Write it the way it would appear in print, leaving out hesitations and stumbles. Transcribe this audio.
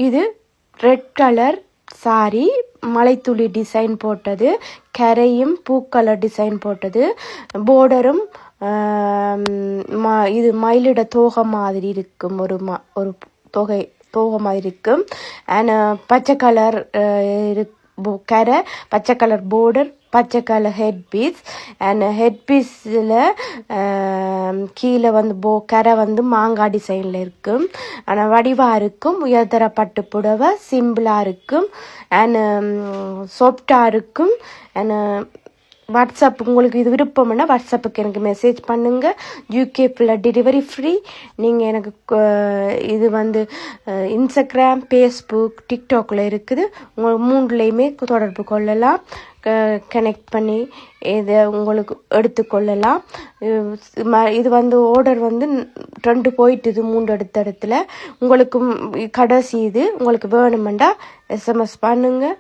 இது red colour sorry, மலைத்துளி design போட்டது, கரையும் பூக்கலர் டிசைன் போட்டது, போர்டரும் இது மயிலிட தோகை மாதிரி இருக்கும், ஒரு தோகை மாதிரி இருக்கும். அண்ட் பச்சை கலர் கரை, பச்சை கலர் போர்டர், பச்சை colour head piece. And head பீஸில் கீழே வந்து கரை வந்து மாங்காய் டிசைனில் இருக்கும். ஆனால் வடிவாக இருக்கும். உயர்தர பட்டு புடவை சிம்பிளாக இருக்கும். அண்ட் சாஃப்டாக இருக்கும். அண்ட் வாட்ஸ்அப் உங்களுக்கு இது விருப்பம்னா வாட்ஸ்அப்புக்கு எனக்கு மெசேஜ் பண்ணுங்கள். யூகே ஃபுல்லாக டெலிவரி ஃப்ரீ. நீங்கள் எனக்கு இது வந்து இன்ஸ்டாகிராம், ஃபேஸ்புக், டிக்டாக்ல இருக்குது. உங்களுக்கு 3லையுமே தொடர்பு கொள்ளலாம். கனெக்ட் பண்ணி இதை உங்களுக்கு எடுத்துக்கொள்ளலாம். இது வந்து ஆர்டர் வந்து 2 போயிட்டுது, 3 எடுத்த இடத்துல. உங்களுக்கு கடைசி இது உங்களுக்கு வேணுமெண்டா SMS பண்ணுங்கள்.